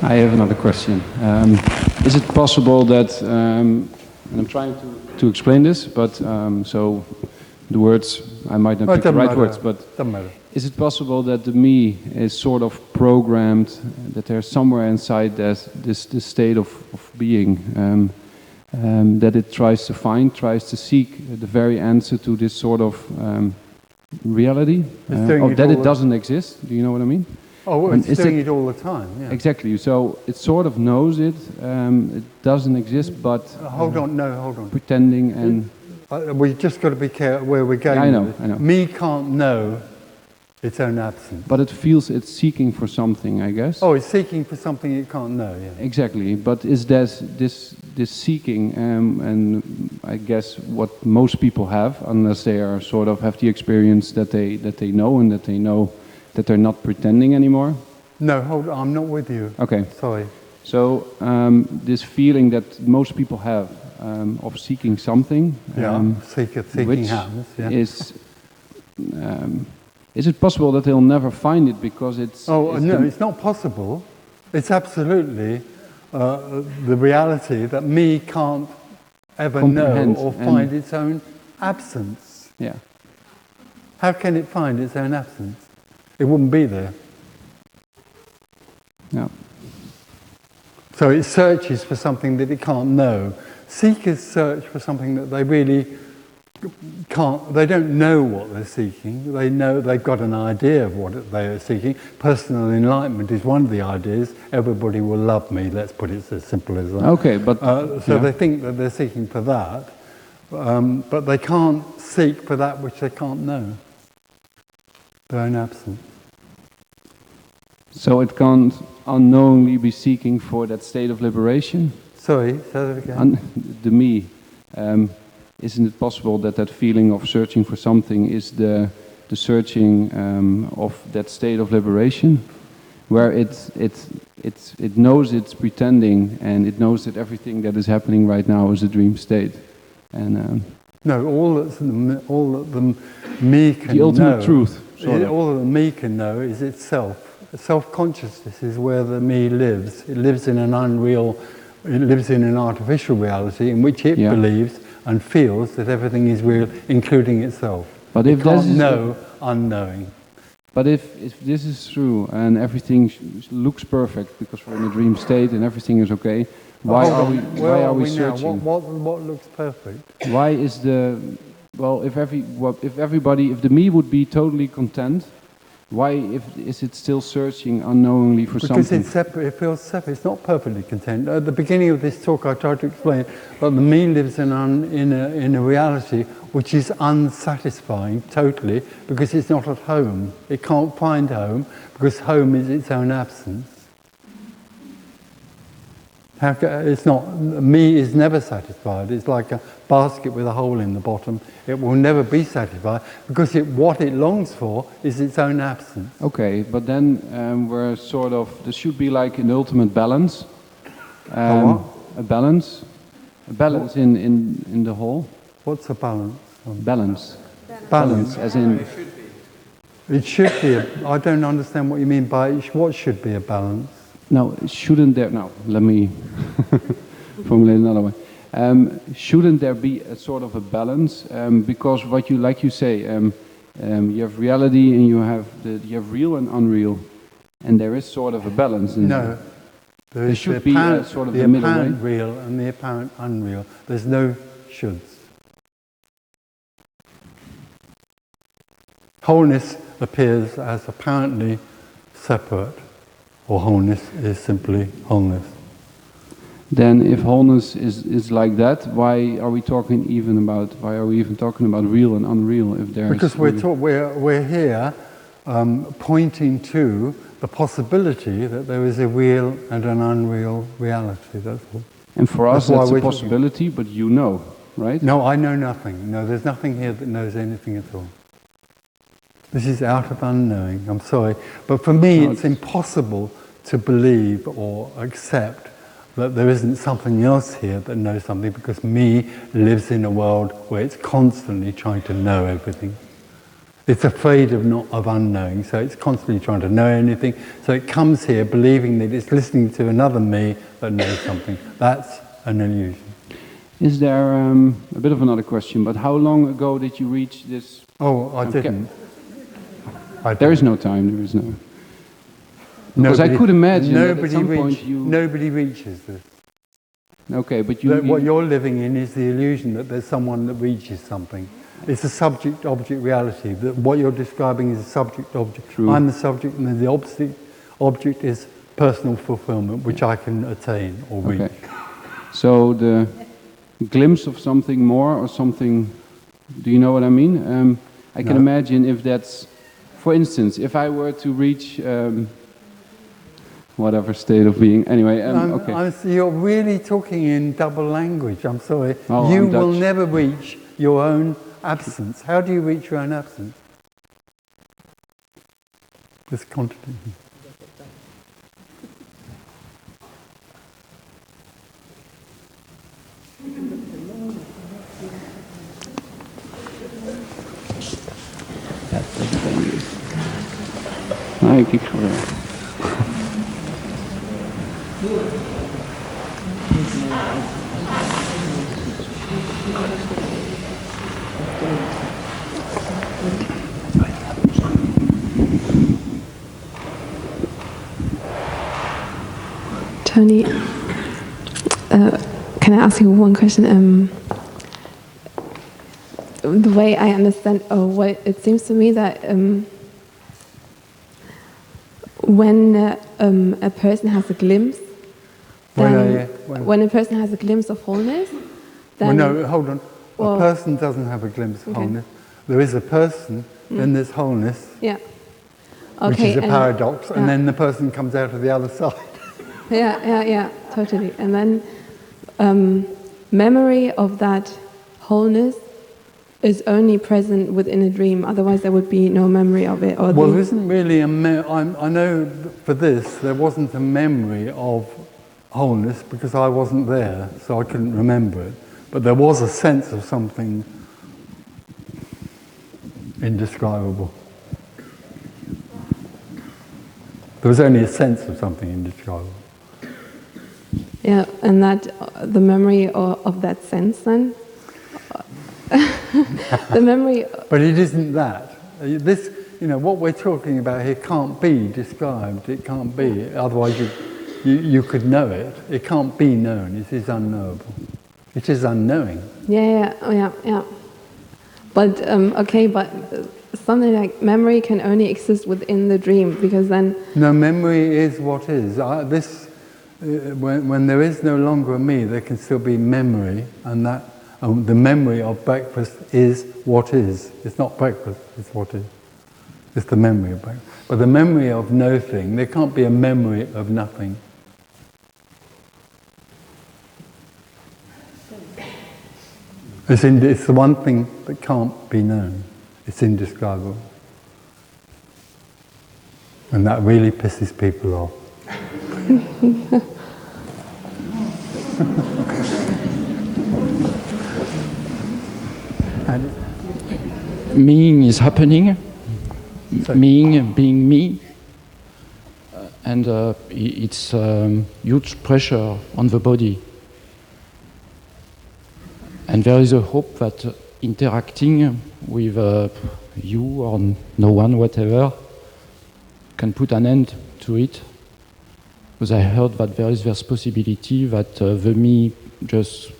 I have another question. Is it possible that, and I'm trying to explain this, but so the words, I might not pick the right words, but doesn't matter. Is it possible that the me is sort of programmed, that there's somewhere inside this state of being, that it tries to seek the very answer to this sort of reality, or that it doesn't exist? Do you know what I mean? Oh, well, it's doing it all the time, yeah. Exactly, so it sort of knows it, it doesn't exist, but hold on. Pretending and... We've just got to be careful where we're going. Yeah, I know. Me can't know its own absence. But it feels it's seeking for something, I guess. Oh, it's seeking for something it can't know, yeah. Exactly, but is this seeking, and I guess what most people have, unless they are sort of have the experience that they know and that they know that they're not pretending anymore? No, hold on, I'm not with you. Okay. Sorry. So this feeling that most people have of seeking something, seeking happens, yeah. Is it possible that they'll never find it because it's... Oh, no, it's not possible. It's absolutely the reality that me can't ever know or find its own absence. Yeah. How can it find its own absence? It wouldn't be there. No. So it searches for something that it can't know. Seekers search for something that they really can't, they don't know what they're seeking. They know they've got an idea of what they are seeking. Personal enlightenment is one of the ideas. Everybody will love me, let's put it as simple as that. Okay, but... they think that they're seeking for that, but they can't seek for that which they can't know. Their own absence. So it can't unknowingly be seeking for that state of liberation? Sorry, say that again. The me. Isn't it possible that that feeling of searching for something is the searching of that state of liberation, where it knows it's pretending and it knows that everything that is happening right now is a dream state, and no, all that the me can know. The ultimate truth. All that the me can know is itself. Self-consciousness is where the me lives. It lives in an unreal. It lives in an artificial reality in which it believes and feels that everything is real, including itself. But if it can't know unknowing. But if this is true and everything looks perfect because we're in a dream state and everything is okay, why are we searching? What looks perfect? Why is if the me would be totally content, why is it still searching unknowingly for something? Because it's separate, it feels separate, it's not perfectly content. At the beginning of this talk I tried to explain that the me lives in a reality which is unsatisfying totally because it's not at home. It can't find home because home is its own absence. It's not, me is never satisfied. It's like a basket with a hole in the bottom. It will never be satisfied because what it longs for is its own absence. Okay, but then we're sort of, there should be like an ultimate balance. A balance in the whole. What's a balance? Balance, as in... It should be. I don't understand what you mean by what should be a balance. No, shouldn't there... No, let me formulate another way. Shouldn't there be a sort of a balance? Because what you, like you say, you have reality and you have real and unreal, and there is sort of a balance. No, there should be a sort of the middle way. The apparent real and the apparent unreal. There's no shoulds. Wholeness appears as apparently separate, or wholeness is simply wholeness. Then if wholeness is like that, why are we even talking about real and unreal if there's... Because we're here pointing to the possibility that there is a real and an unreal reality, that's all. And for us that's a possibility, but you know, right? No, I know nothing. No, there's nothing here that knows anything at all. This is out of unknowing, I'm sorry. But for me it's impossible to believe or accept that there isn't something else here that knows something, because me lives in a world where it's constantly trying to know everything. It's afraid of unknowing, so it's constantly trying to know anything. So it comes here believing that it's listening to another me that knows something. That's an illusion. Is there a bit of another question? But how long ago did you reach this? Oh, I didn't. There is no time. There is no. Because I could imagine that at some point you. Nobody reaches this. Okay, but you. What you're living in is the illusion that there's someone that reaches something. It's a subject-object reality. That what you're describing is a subject-object. True. I'm the subject, and then the object is personal fulfillment, which I can attain or reach. Okay. So the glimpse of something more or something. Do you know what I mean? I can imagine if that's, for instance, if I were to reach whatever state of being. Anyway, okay. You're really talking in double language. I'm sorry. Oh, You I'm will Dutch. never reach your own absence. How do you reach your own absence? This contradiction. Nee, kijk gewoon. Tony, can I ask you one question? The way I understand, it seems to me that when a person has a glimpse, then when a person has a glimpse of wholeness, then no, hold on. A person doesn't have a glimpse of wholeness. There is a person, then there's wholeness, which is a paradox, and then the person comes out of the other side. Yeah, totally. And then memory of that wholeness is only present within a dream. Otherwise, there would be no memory of it. Or Well, there isn't really I know for this there wasn't a memory of wholeness because I wasn't there, so I couldn't remember it. But there was a sense of something indescribable. There was only a sense of something indescribable. Yeah, and that the memory of that sense then. The memory. But it isn't that. This, what we're talking about here can't be described. It can't be. Otherwise, you could know it. It can't be known. It is unknowable. It is unknowing. Yeah. But but something like memory can only exist within the dream because then. No, memory is what is. When there is no longer a me, there can still be memory, and that the memory of breakfast is what is. It's not breakfast, it's what is. It's the memory of breakfast. But the memory of no thing, there can't be a memory of nothing. It's the one thing that can't be known. It's indescribable. And that really pisses people off. Meing is happening, meing being me, and it's huge pressure on the body. And there is a hope that interacting with you or no one, whatever, can put an end to it. Because I heard that there is this possibility that the me just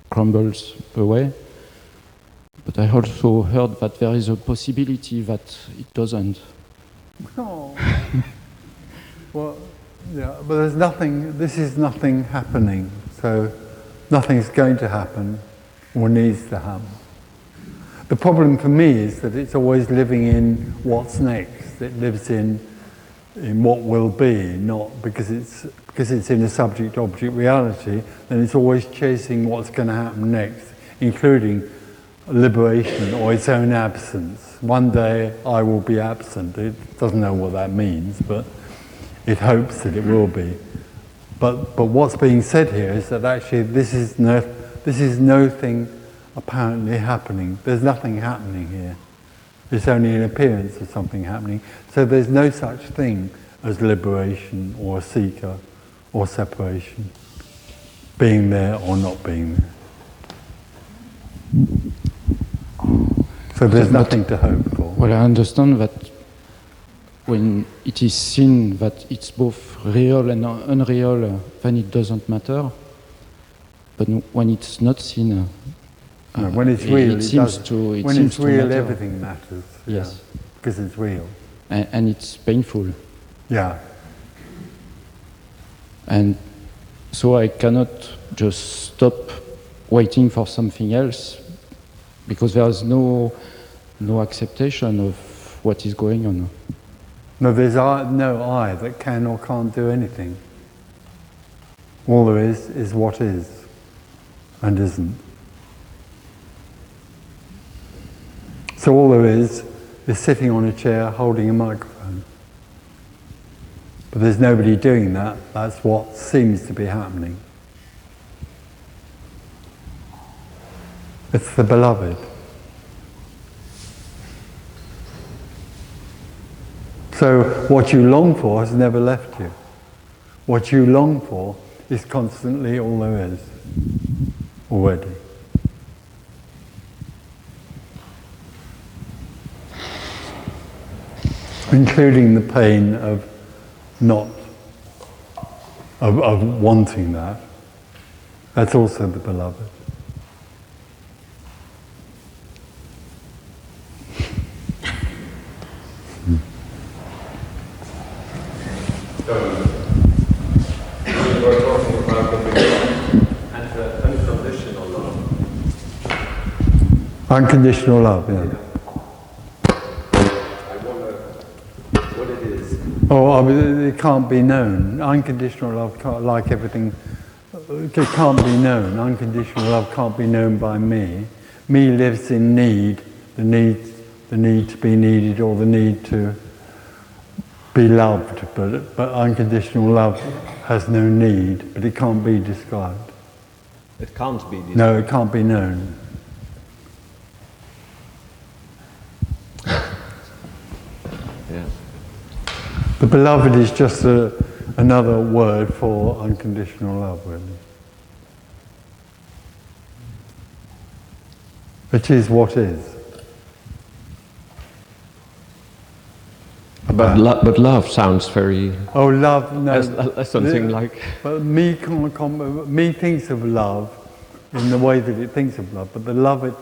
crumbles away. But I also heard that there is a possibility that it doesn't. Oh. Well, yeah, but there's nothing, this is nothing happening, so nothing's going to happen or needs to happen. The problem for me is that it's always living in what's next. It lives in what will be, not because it's in a subject-object reality, then it's always chasing what's going to happen next, including liberation or its own absence. One day I will be absent. It doesn't know what that means, but it hopes that it will be. But what's being said here is that actually this is no thing apparently happening. There's nothing happening here. It's only an appearance of something happening. So there's no such thing as liberation or a seeker or separation, being there or not being there. So there's nothing to hope for. Well, I understand that when it is seen that it's both real and unreal, then it doesn't matter. But when it's not seen, no, when it's real, it seems to when it's real, matter. everything matters. Yes, because it's real. And it's painful. Yeah. And so I cannot just stop waiting for something else, because there's no acceptation of what is going on. No, there's no I that can or can't do anything. All there is what is and isn't. So all there is sitting on a chair holding a microphone. But there's nobody doing that. That's what seems to be happening. It's the beloved. So what you long for has never left you. What you long for is constantly all there is already. Including the pain of wanting that. That's also the beloved. We were talking about the beginning and the unconditional love. Unconditional love, yeah. I wonder what it is. Oh, I mean, it can't be known. Unconditional love, like everything, it can't be known. Unconditional love can't be known by me. Me lives in need, the need to be needed or the need to be loved, but unconditional love has no need, but it can't be described. It can't be described. No, it can't be known. Yeah. The beloved is just another word for unconditional love, really. It is what is. But love sounds very... Oh, love, no. As something like... But me thinks of love in the way that it thinks of love, but the love it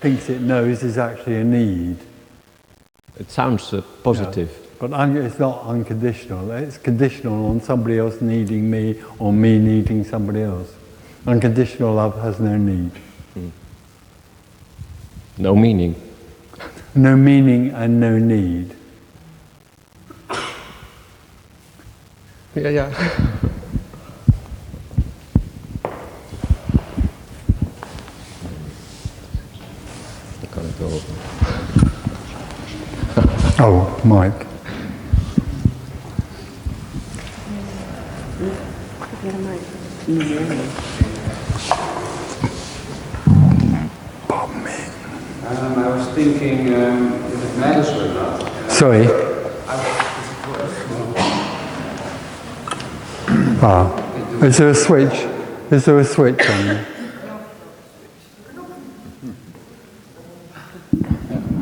thinks it knows is actually a need. It sounds positive. Yeah. But it's not unconditional. It's conditional on somebody else needing me or me needing somebody else. Unconditional love has no need. No meaning. No meaning and no need. Yeah. I can't go over. Oh, Mike. Pardon me. I was thinking if it matters or not. Sorry. Is there a switch? Is there a switch on there?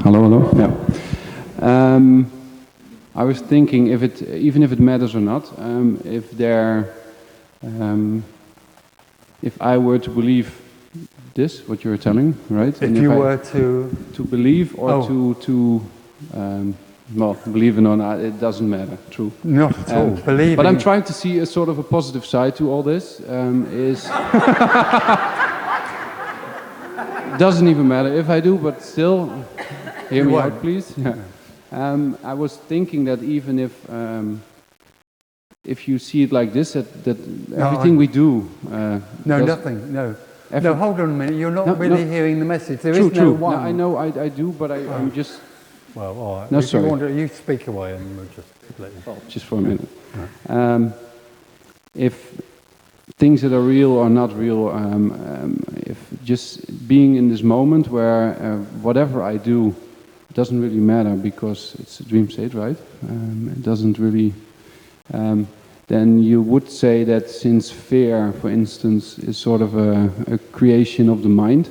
Hello. Yeah. I was thinking even if it matters or not, if I were to believe this, what you were telling, right? If you were to believe or well, believe it or not, it doesn't matter. True. Not at all. Believing. But I'm trying to see a sort of a positive side to all this. Doesn't even matter if I do, but still, hear me out, please. Yeah. I was thinking that even if you see it like this, that everything we do. Nothing. No, hold on a minute. You're not really hearing the message. There is no one. No, I know I do, but I'm just. Well, all right. No, if sorry. you speak away and we'll just let you. Oh, just for a minute. Right. If things that are real or not real, if just being in this moment where whatever I do doesn't really matter because it's a dream state, right? It doesn't really. Then you would say that since fear, for instance, is sort of a creation of the mind,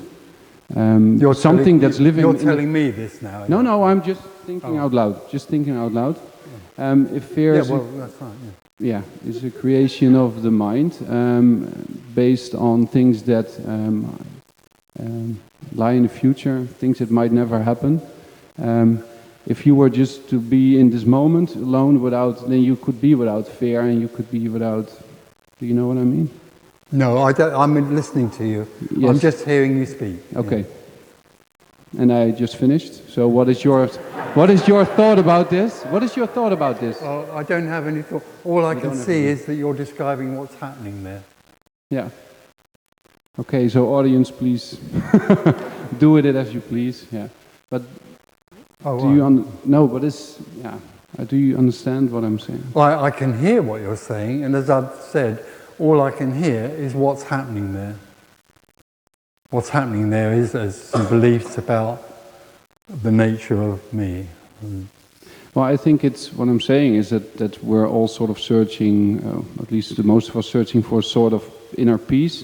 You're something that's living. You're telling me this now. No, I'm just thinking out loud. Just thinking out loud. If fear is that's right. is a creation of the mind based on things that lie in the future, things that might never happen. If you were just to be in this moment alone then you could be without fear and you could be without, do you know what I mean? No, I don't, I'm listening to you. Yes. I'm just hearing you speak. Okay. Yeah. And I just finished. So what is your thought about this? What is your thought about this? Well, I don't have any thought. All I can see is that you're describing what's happening there. Yeah. Okay, so audience, please do with it as you please. Yeah. But do you do you understand what I'm saying? Well, I can hear what you're saying, and as I've said, all I can hear is what's happening there. What's happening there is some beliefs about the nature of me. Well, I think what I'm saying is that we're all sort of searching, at least most of us searching for a sort of inner peace,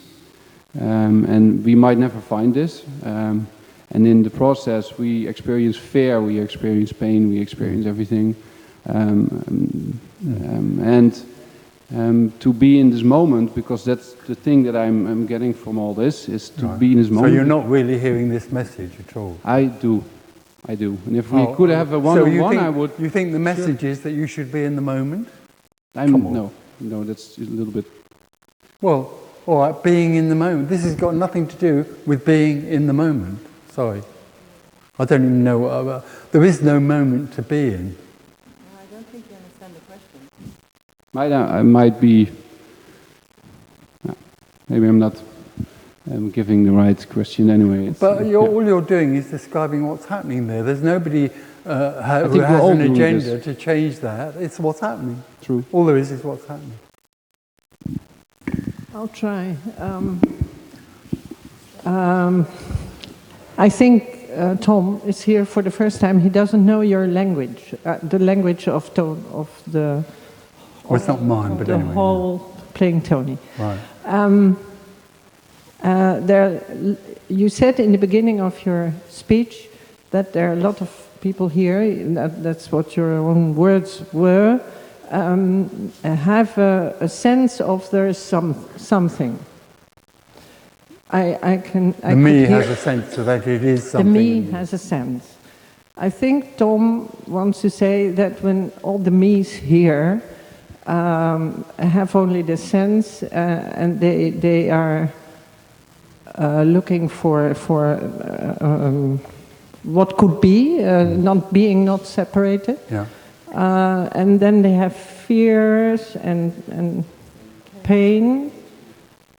and we might never find this. And in the process, we experience fear, we experience pain, we experience everything. To be in this moment, because that's the thing that I'm getting from all this, is to be in this moment. So you're not really hearing this message at all? I do. And if we could have a one-on-one, I would... You think the message is that you should be in the moment? No, that's a little bit... Well, all right, being in the moment. This has got nothing to do with being in the moment. Sorry. I don't even know what... there is no moment to be in. I don't think you understand the question. I might be... Maybe I'm not giving the right question anyway. But all you're doing is describing what's happening there. There's nobody who has an agenda to change that. It's what's happening. True. All there is what's happening. I'll try. I think Tom is here for the first time. He doesn't know your language, the language of tone of the. Well, it's not mine, but anyway. The whole playing Tony. Right. You said in the beginning of your speech that there are a lot of people here. That's what your own words were. Have a sense of there is something. The me has a sense of that it is something. The me has a sense. I think Tom wants to say that when all the me's here have only the sense and they are looking for what could be, not separated. Yeah. And then they have fears and pain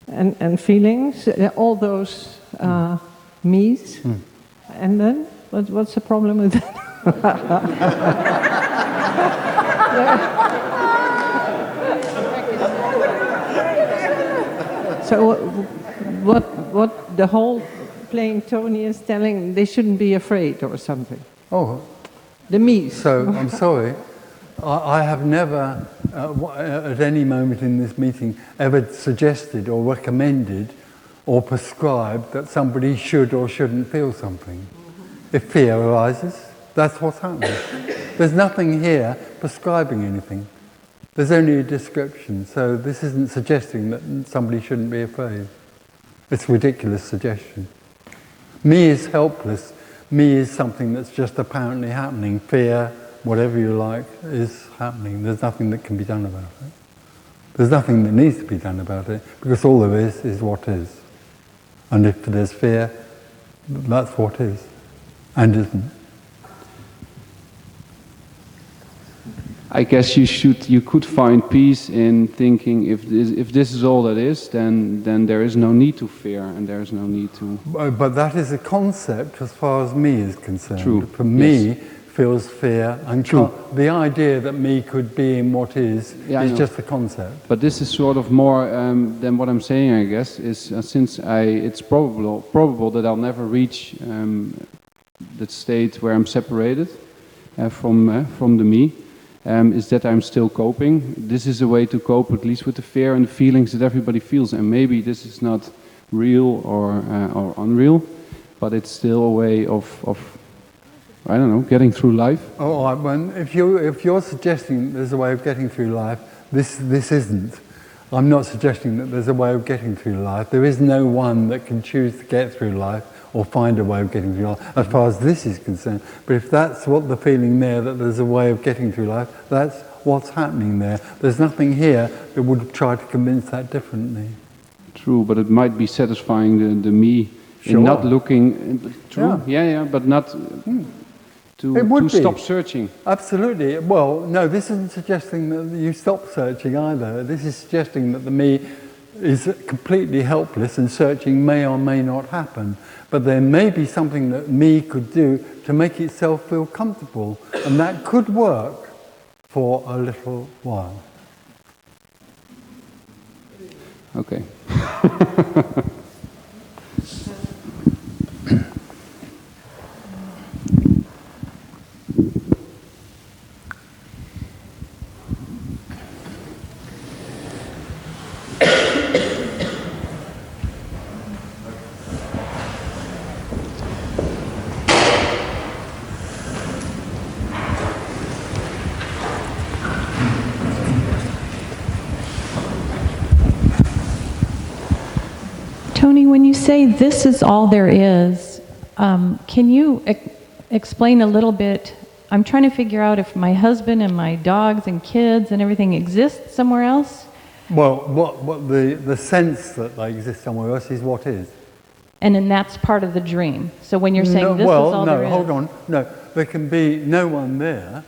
and feelings, all those me's. And then, what's the problem with that? So what the whole playing Tony is telling, they shouldn't be afraid or something. Oh. The me's. So, I'm sorry, I have never, at any moment in this meeting, ever suggested or recommended or prescribed that somebody should or shouldn't feel something. If fear arises, that's what's happening. There's nothing here prescribing anything. There's only a description, so this isn't suggesting that somebody shouldn't be afraid. It's a ridiculous suggestion. Me is helpless. Me is something that's just apparently happening. Fear, whatever you like, is happening. There's nothing that can be done about it. There's nothing that needs to be done about it, because all there is what is. And if there's fear, that's what is, and isn't. I guess you could find peace in thinking if this is all that is, then there is no need to fear and there is no need to... But that is a concept as far as me is concerned. True. For me, feels fear and the idea that me could be in what is just a concept. But this is sort of more than what I'm saying, I guess, is since it's probable that I'll never reach state where I'm separated from the me, is that I'm still coping. This is a way to cope, at least with the fear and the feelings that everybody feels. And maybe this is not real or unreal, but it's still a way of I don't know, getting through life. Oh, if you're suggesting there's a way of getting through life, this isn't. I'm not suggesting that there's a way of getting through life. There is no one that can choose to get through life or find a way of getting through life, as far as this is concerned. But if that's what the feeling there, that there's a way of getting through life, that's what's happening there. There's nothing here that would try to convince that differently. True, but it might be satisfying the me Sure. in not looking. True, yeah, but not to stop searching. Absolutely. Well, no, this isn't suggesting that you stop searching either. This is suggesting that the me is completely helpless and searching may or may not happen. But there may be something that me could do to make itself feel comfortable, and that could work for a little while. Okay. Tony, when you say this is all there is, can you explain a little bit? I'm trying to figure out if my husband and my dogs and kids and everything exist somewhere else. Well, what the sense that they exist somewhere else is what is. And then that's part of the dream. So when you're saying this is all there is. Hold on. No, there can be no one there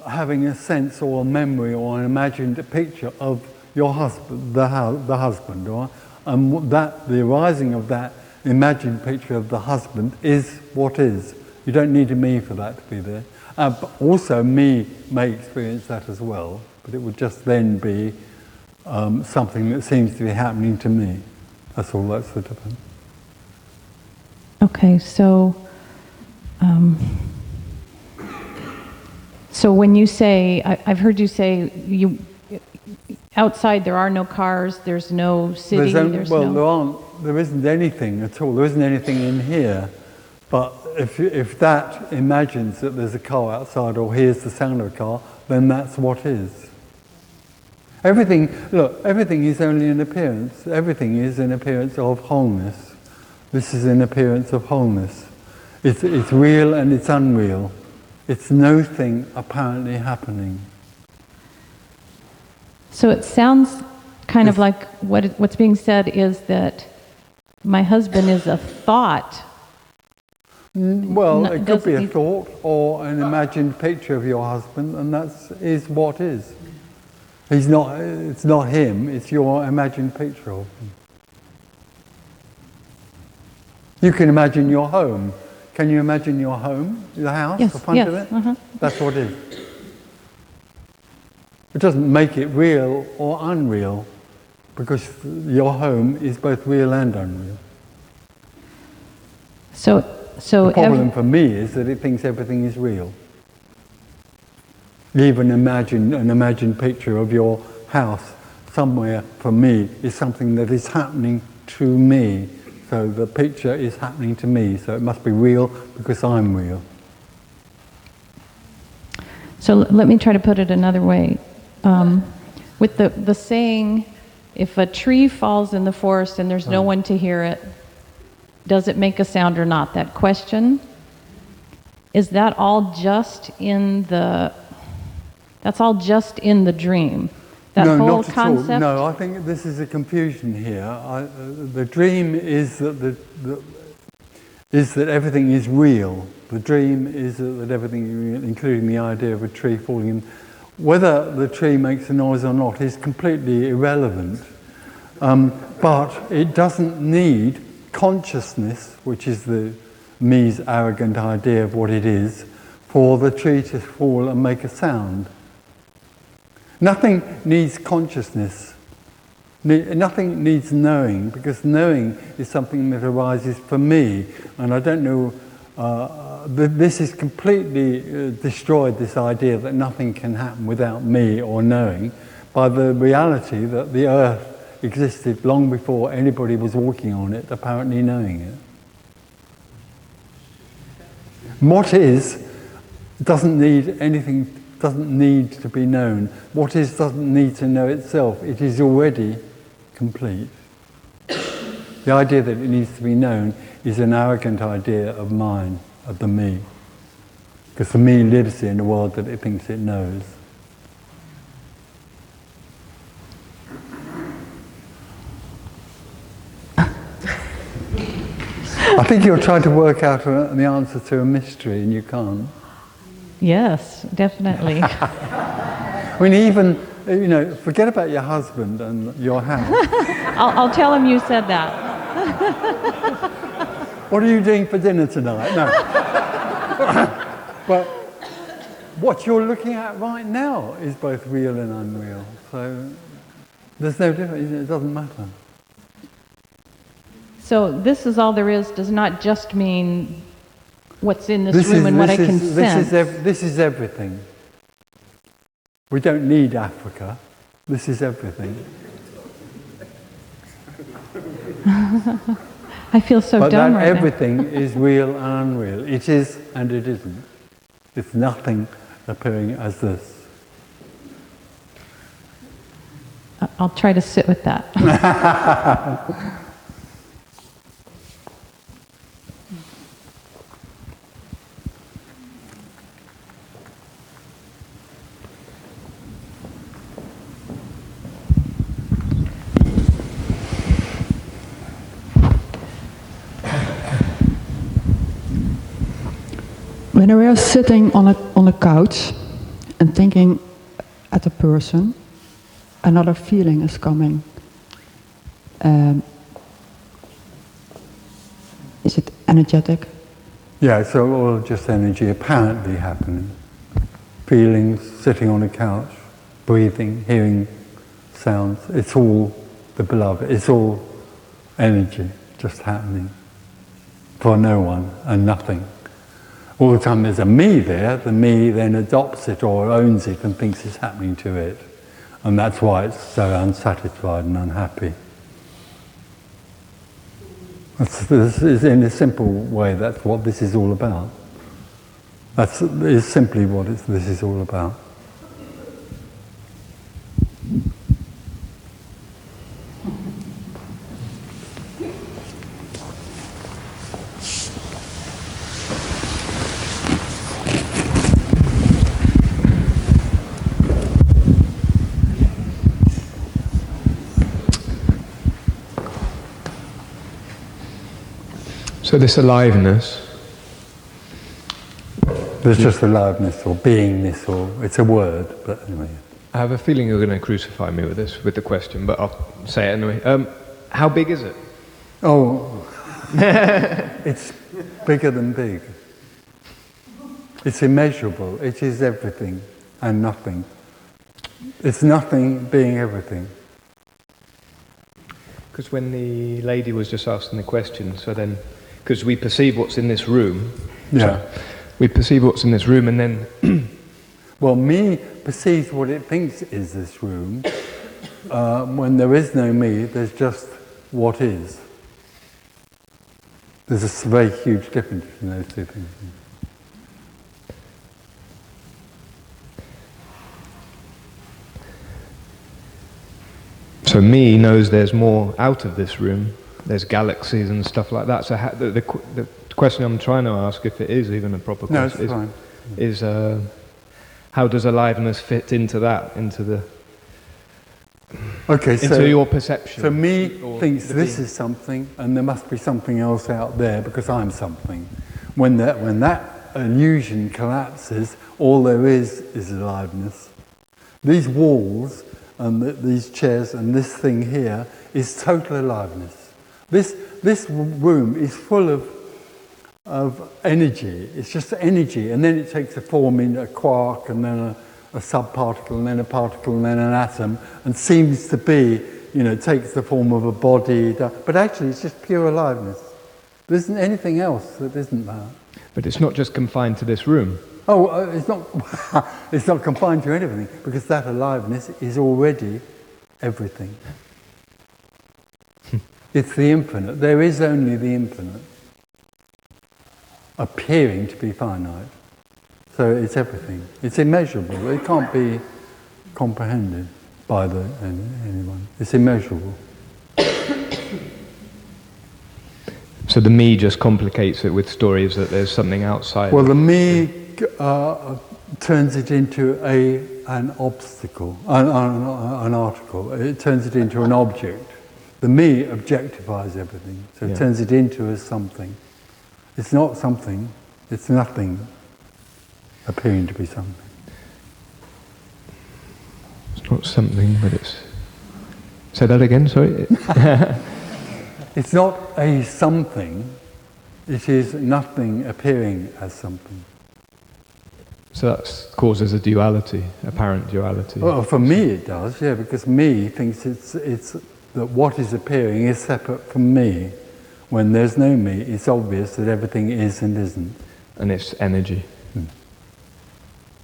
having a sense or a memory or an imagined picture of your husband, the husband, or that the arising of that imagined picture of the husband is what is. You don't need a me for that to be there. But also, me may experience that as well, but it would just then be something that seems to be happening to me. That's all. That's the difference. Okay, so when you say, I've heard you say outside there are no cars, there's no city, there isn't anything at all. There isn't anything in here. But if that imagines that there's a car outside or hears the sound of a car, then that's what is. Everything is only an appearance. Everything is an appearance of wholeness. This is an appearance of wholeness. It's real and it's unreal. It's no thing apparently happening. So it sounds kind of like what's being said is that my husband is a thought. Well, it could be a thought or an imagined picture of your husband, and that is what is. It's not him, it's your imagined picture of him. You can imagine your home. Can you imagine your home, the house, yes, the front of it? Uh-huh. That's what it is. It doesn't make it real or unreal, because your home is both real and unreal. So the problem for me is that it thinks everything is real. Even an imagined picture of your house somewhere, for me, is something that is happening to me. So the picture is happening to me, so it must be real because I'm real. So let me try to put it another way. With the saying, if a tree falls in the forest and there's no one to hear it, does it make a sound or not? That question, is that all just in the, that's all just in the dream? That no, whole not at concept? all. No, I think this is a confusion here. The dream is that everything is real. The dream is that everything is real, including the idea of a tree falling in. Whether the tree makes a noise or not is completely irrelevant. But it doesn't need consciousness, which is the me's arrogant idea of what it is, for the tree to fall and make a sound. Nothing needs consciousness. Nothing needs knowing, because knowing is something that arises for me. And I don't know this has completely destroyed this idea that nothing can happen without me or knowing, by the reality that the earth existed long before anybody was walking on it, apparently knowing it. What is doesn't need anything, doesn't need to be known. What is doesn't need to know itself. It is already complete. The idea that it needs to be known is an arrogant idea of mine, of the me. Because the me lives in a world that it thinks it knows. I think you're trying to work out the answer to a mystery and you can't. Yes, definitely. I mean, even, forget about your husband and your house. I'll tell him you said that. What are you doing for dinner tonight? No. But what you're looking at right now is both real and unreal. So there's no difference, it doesn't matter. So this is all there is does not just mean what's in this room and what I can sense. This is everything. We don't need Africa. This is everything. I feel so but dumb that right everything is real and unreal. It is and it isn't. It's nothing appearing as this. I'll try to sit with that. When we are sitting on a couch and thinking at a person, another feeling is coming. Is it energetic? Yeah, it's all just energy apparently happening. Feelings, sitting on a couch, breathing, hearing sounds. It's all the beloved. It's all energy just happening for no one and nothing. All the time there's a me there, the me then adopts it or owns it and thinks it's happening to it. And that's why it's so unsatisfied and unhappy. This is, in a simple way, that's what this is all about. That is simply what this is all about. So this aliveness. There's just aliveness or beingness, or it's a word, but anyway. I have a feeling you're going to crucify me with this, with the question, but I'll say it anyway. How big is it? Oh, it's bigger than big. It's immeasurable. It is everything and nothing. It's nothing being everything. Because when the lady was just asking the question, so then, because we perceive what's in this room. Yeah. So we perceive what's in this room and then... Well, me perceives what it thinks is this room. When there is no me, there's just what is. There's a very huge difference between those two things. So me knows there's more out of this room. There's galaxies and stuff like that. So the question I'm trying to ask, if it is even a proper question, is how does aliveness fit into that, into your perception? So me thinks this is something, and there must be something else out there because I'm something. When that illusion collapses, all there is aliveness. These walls and these chairs and this thing here is total aliveness. This room is full of energy. It's just energy, and then it takes a form in a quark, and then a subparticle, and then a particle, and then an atom, and seems to be, takes the form of a body. But actually, it's just pure aliveness. There isn't anything else that isn't that. But it's not just confined to this room. Oh, it's not. It's not confined to anything, because that aliveness is already everything. It's the infinite. There is only the infinite, appearing to be finite. So it's everything. It's immeasurable. It can't be comprehended by anyone. It's immeasurable. So the me just complicates it with stories that there's something outside. Well, the me turns it into an obstacle, an article. It turns it into an object. The me objectifies everything, so it turns it into as something. It's not something, it's nothing appearing to be something. It's not something, but it's... Say that again, sorry? It's not a something, it is nothing appearing as something. So that causes a duality, apparent duality. Well, for me it does, yeah, because me thinks it's that what is appearing is separate from me. When there's no me, it's obvious that everything is and isn't. And it's energy.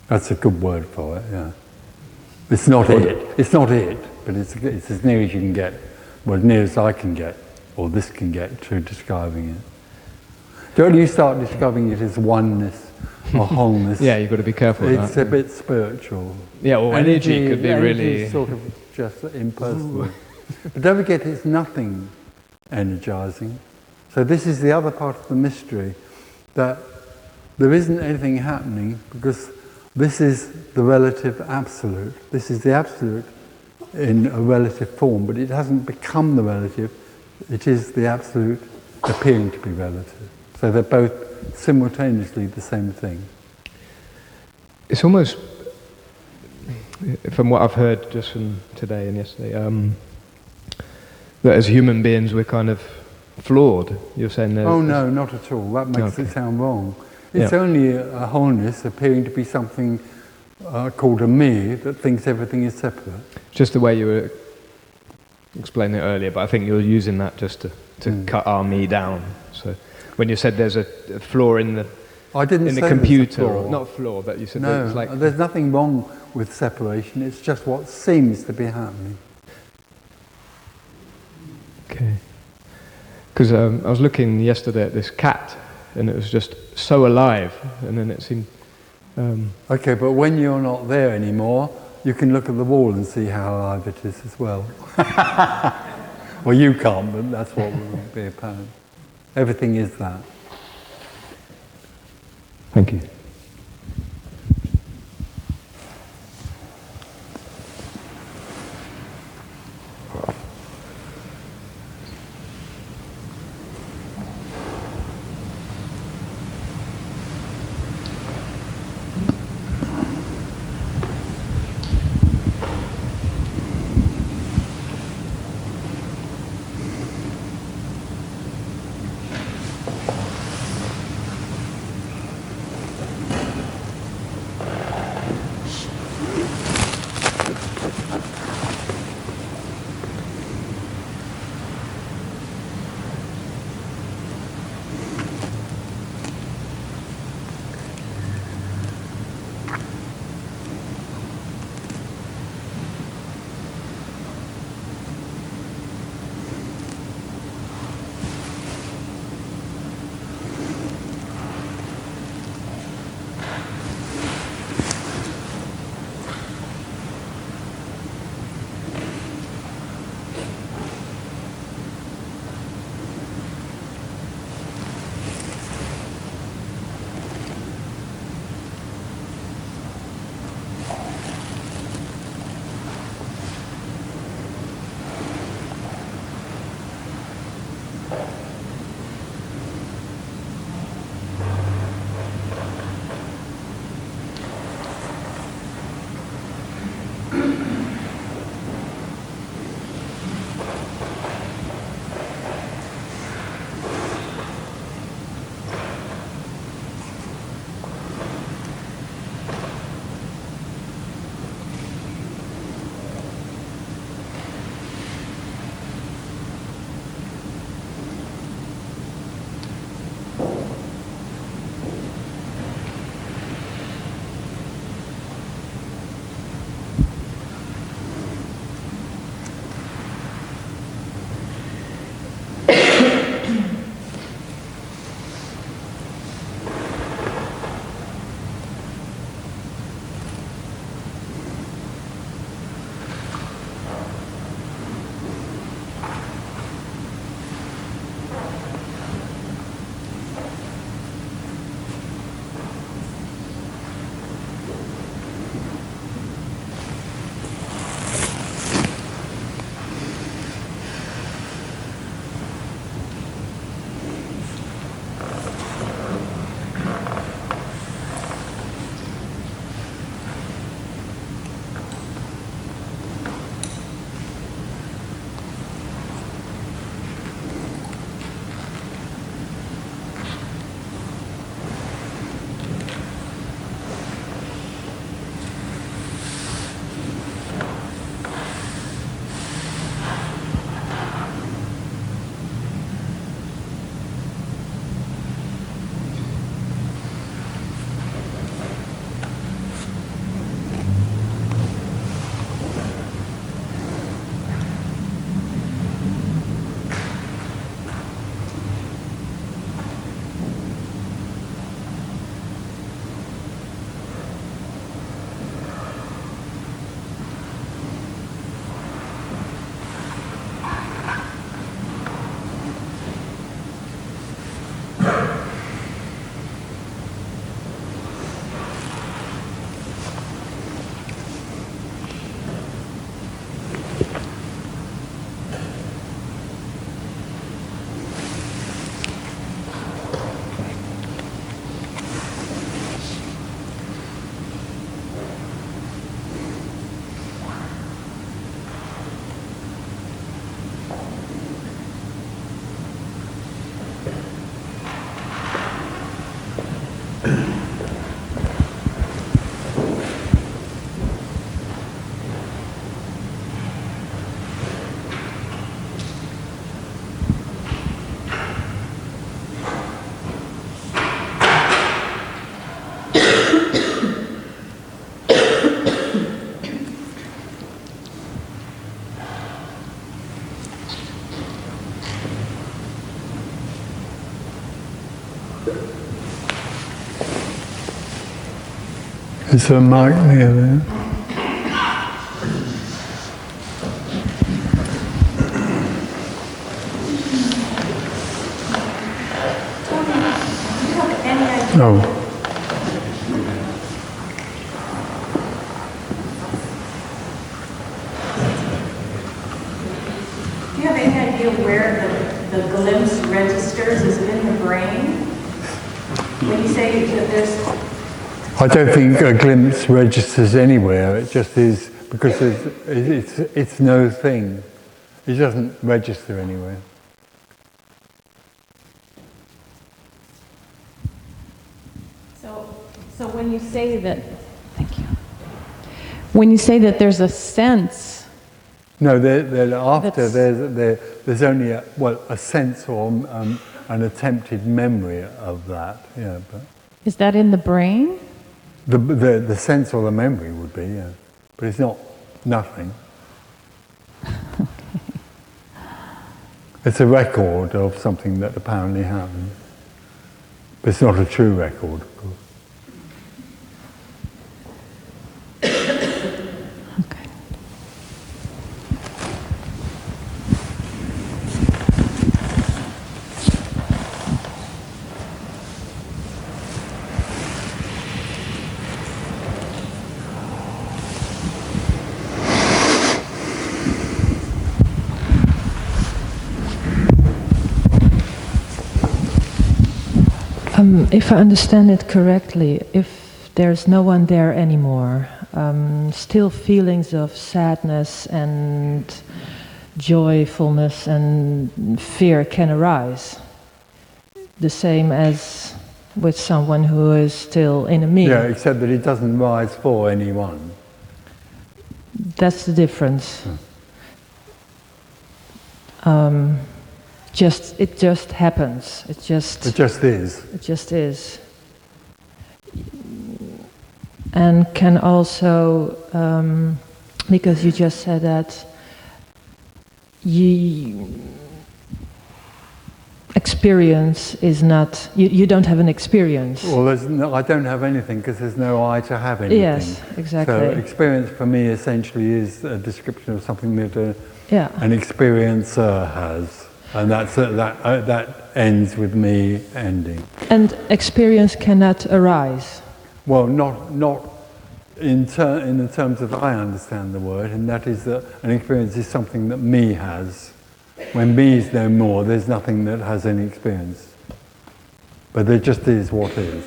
That's a good word for it, yeah. It's not it, but it's as near as you can get, well, as near as I can get, or this can get, to describing it. Don't you start describing it as oneness or wholeness? Yeah, you've got to be careful with that. It's a bit spiritual. Yeah, well, energy could be really... sort of just impersonal. But don't forget, it's nothing energizing. So this is the other part of the mystery, that there isn't anything happening because this is the relative absolute. This is the absolute in a relative form, but it hasn't become the relative. It is the absolute appearing to be relative. So they're both simultaneously the same thing. It's almost, from what I've heard just from today and yesterday, that as human beings we're kind of flawed. You're saying there's... Oh no, not at all. That makes it sound wrong. It's only a wholeness appearing to be something called a me that thinks everything is separate. Just the way you were explaining it earlier, but I think you're using that just to cut our me down. So when you said there's a flaw in the I didn't in say the computer, there's a flaw. not a flaw, but you said no, it's like there's nothing wrong with separation. It's just what seems to be happening. Okay. Because I was looking yesterday at this cat, and it was just so alive, and then it seemed... Okay, but when you're not there anymore, you can look at the wall and see how alive it is as well. Well, you can't, but that's what will be apparent. Everything is that. Thank you. Is there a mic near there? No. Do you have any idea where the glimpse registers? Is it in the brain? When you say that there's... I don't think a glimpse registers anywhere. It just is, because it's no thing. It doesn't register anywhere. So when you say that, thank you. When you say that there's a sense. No, after there's only a sense or an attempted memory of that. Yeah, but Is that in the brain? the sense or the memory would be, yeah, but it's not nothing. Okay. It's a record of something that apparently happened, but it's not a true record, of course. Okay. If I understand it correctly, if there's no one there anymore, still feelings of sadness and joyfulness and fear can arise. The same as with someone who is still in a me. Yeah, except that it doesn't rise for anyone. That's the difference. It just happens. It just is. It just is. And can also, because you just said that, experience is not, you don't have an experience. Well, I don't have anything because there's no I to have anything. Yes, exactly. So experience for me essentially is a description of something that an experiencer has. And that ends with me ending. And experience cannot arise. Well, not in the terms that I understand the word, and that is that an experience is something that me has. When me is no more, there's nothing that has any experience. But there just is what is.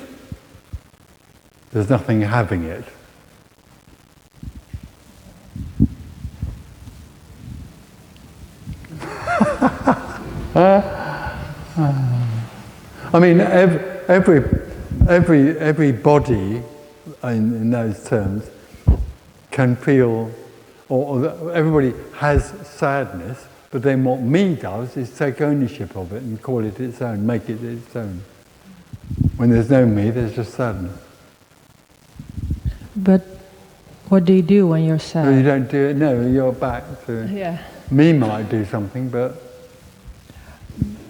There's nothing having it. I mean, every body, in those terms, can feel, or everybody has sadness, but then what me does is take ownership of it and call it its own, make it its own. When there's no me, there's just sadness. But what do you do when you're sad? No, you don't do it, no, you're back to... Yeah. Me might do something, but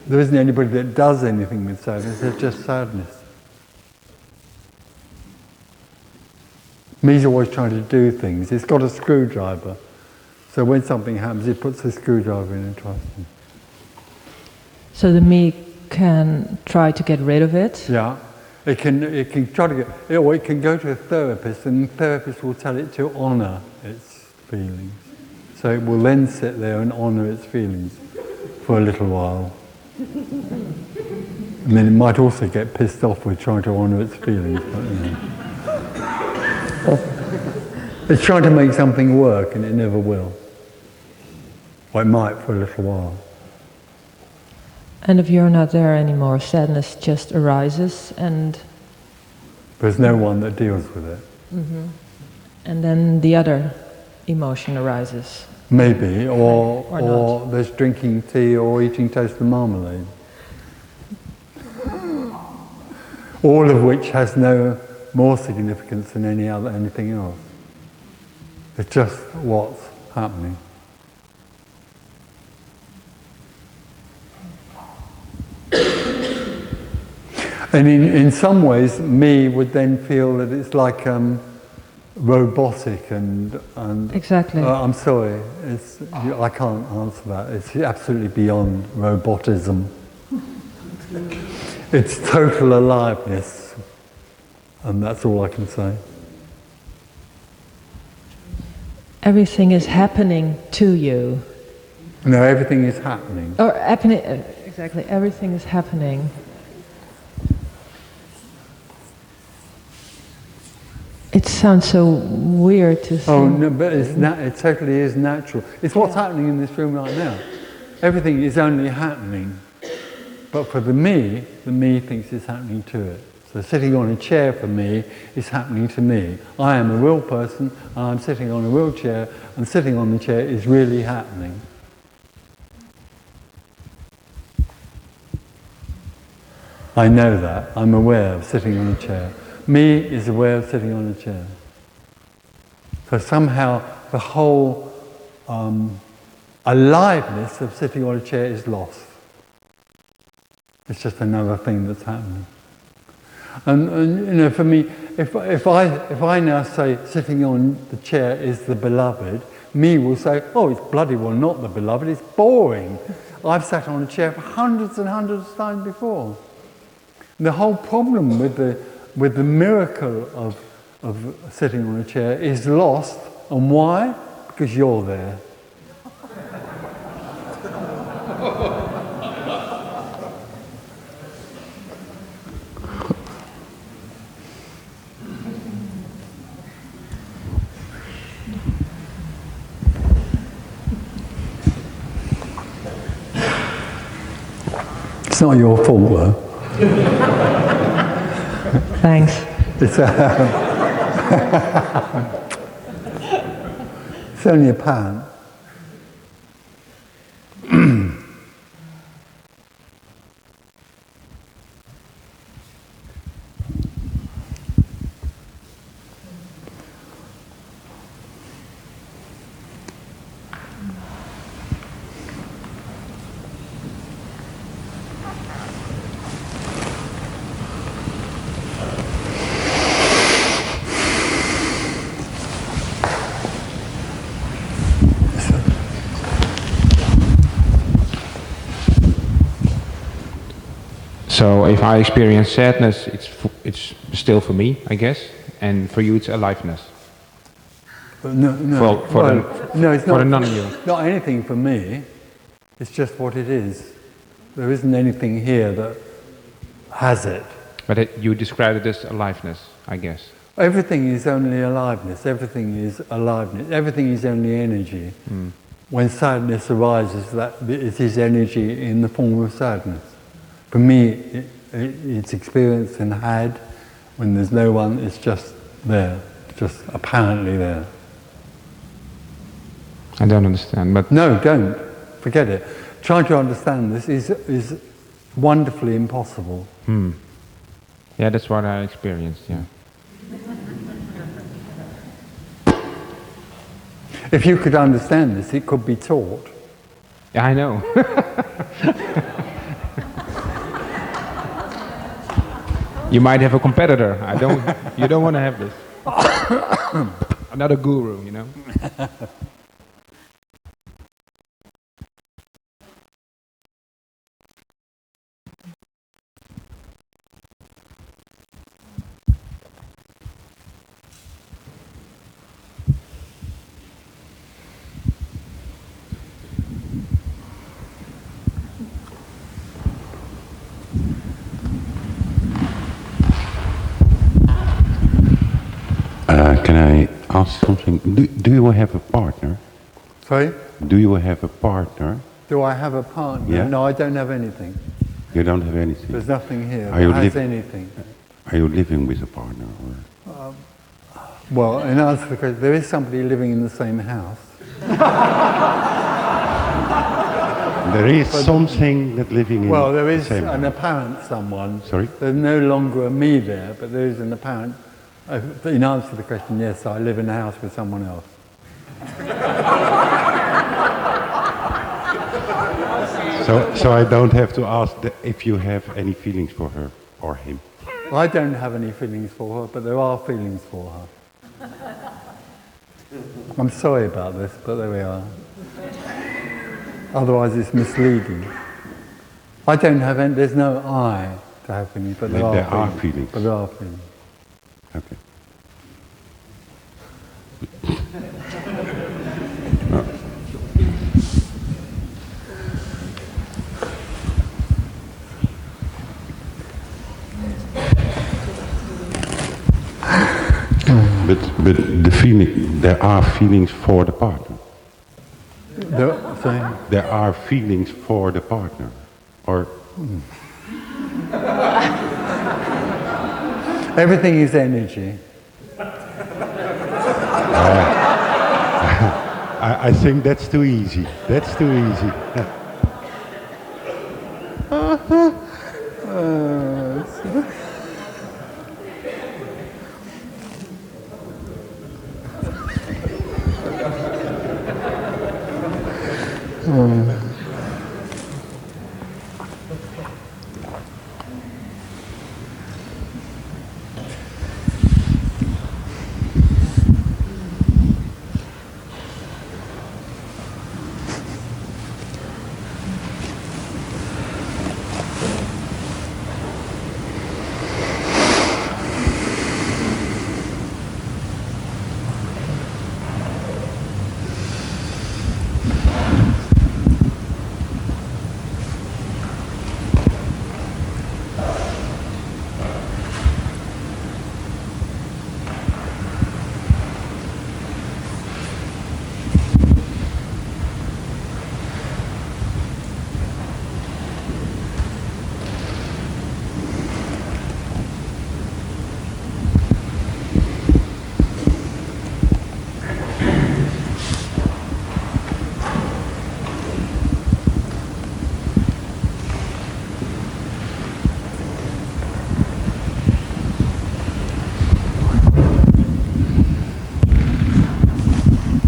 there isn't anybody that does anything with sadness, there's just sadness. Me's always trying to do things. It's got a screwdriver. So when something happens, it puts the screwdriver in and tries to... So the me can try to get rid of it? Yeah. It can try to get... Or it can go to a therapist, and the therapist will tell it to honour its feelings. So it will then sit there and honour its feelings for a little while. And then it might also get pissed off with trying to honour its feelings. But, you know. It's trying to make something work and it never will. Or it might for a little while. And if you're not there anymore, sadness just arises and... There's no one that deals with it. Mm-hmm. And then the other emotion arises. Maybe, or not. There's drinking tea or eating toast and marmalade. All of which has no more significance than anything else. It's just what's happening. And in some ways, me would then feel that it's like robotic and exactly. I'm sorry, I can't answer that. It's absolutely beyond robotism. It's total aliveness, and that's all I can say. Everything is happening to you. No, everything is happening. Or happening, exactly, everything is happening. It sounds so weird to say. Oh, no, but it totally is natural. It's what's happening in this room right now. Everything is only happening. But for the me thinks it's happening to it. So sitting on a chair for me is happening to me. I am a real person, and I'm sitting on a wheelchair, and sitting on the chair is really happening. I know that. I'm aware of sitting on a chair. Me is aware of sitting on a chair. So somehow the whole aliveness of sitting on a chair is lost. It's just another thing that's happening. And you know, for me, if I now say sitting on the chair is the beloved, me will say, oh, it's bloody well not the beloved, it's boring. I've sat on a chair for hundreds and hundreds of times before. And the whole problem with the miracle of sitting on a chair is lost. And why? Because you're there. It's not your fault, though. Thanks. It's only apparent. So if I experience sadness, it's still for me, I guess, and for you it's aliveness. No, it's for the non-you. Not anything for me. It's just what it is. There isn't anything here that has it. But you describe it as aliveness, I guess. Everything is only aliveness. Everything is aliveness. Everything is only energy. Mm. When sadness arises, that it is energy in the form of sadness. For me, it's experienced and had. When there's no one, it's just there, just apparently there. I don't understand, but... No, don't. Forget it. Trying to understand this is wonderfully impossible. Hmm. Yeah, that's what I experienced, yeah. If you could understand this, it could be taught. Yeah, I know. You might have a competitor. You don't want to have this. Another guru, you know. Can I ask something? Do you have a partner? Sorry? Do you have a partner? Do I have a partner? Yeah. No, I don't have anything. You don't have anything? There's nothing here Are you that has anything. Are you living with a partner? Or? Well, in answer to the question, there is somebody living in the same house. There is something that living in Well, there is the same an house. apparent someone. Sorry? There's no longer a me there, but there is an apparent... in answer to the question, yes, I live in a house with someone else. So I don't have to ask if you have any feelings for her? or him. I don't have any feelings for her, but there are feelings for her. I'm sorry about this, but there we are. Otherwise it's misleading. I don't have any, there's no I to have feelings, but there are feelings. But there are feelings. Okay. But the feeling, there are feelings for the partner. There are feelings for the partner, or everything is energy. I think that's too easy. That's too easy.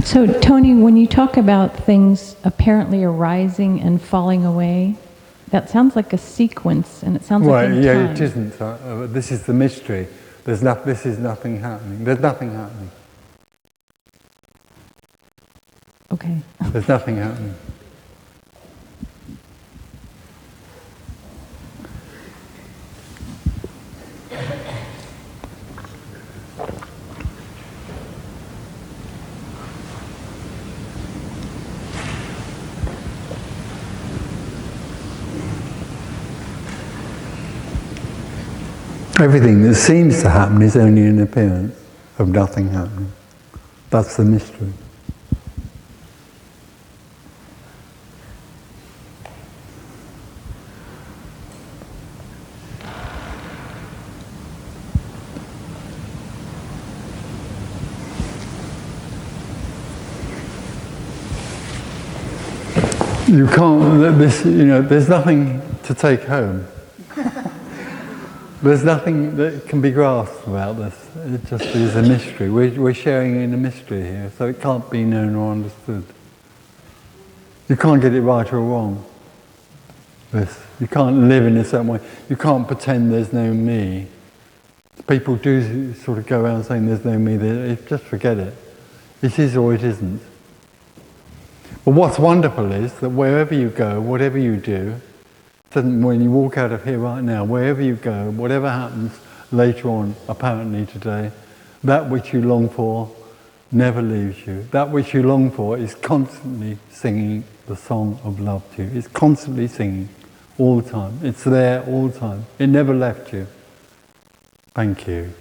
So, Tony, when you talk about things apparently arising and falling away, that sounds like a sequence, and it sounds like in yeah, time. it isn't. This is the mystery. This is nothing happening. There's nothing happening. Okay. There's nothing happening. Everything that seems to happen is only an appearance of nothing happening. That's the mystery. You can't, there's nothing to take home. There's nothing that can be grasped about this. It just is a mystery. We're sharing in a mystery here, so it can't be known or understood. You can't get it right or wrong. You can't live in a certain way. You can't pretend there's no me. People do sort of go around saying there's no me. Just forget it. It is or it isn't. But what's wonderful is that wherever you go, whatever you do, when you walk out of here right now, wherever you go, whatever happens later on, apparently today, that which you long for never leaves you. That which you long for is constantly singing the song of love to you. It's constantly singing all the time. It's there all the time. It never left you. Thank you.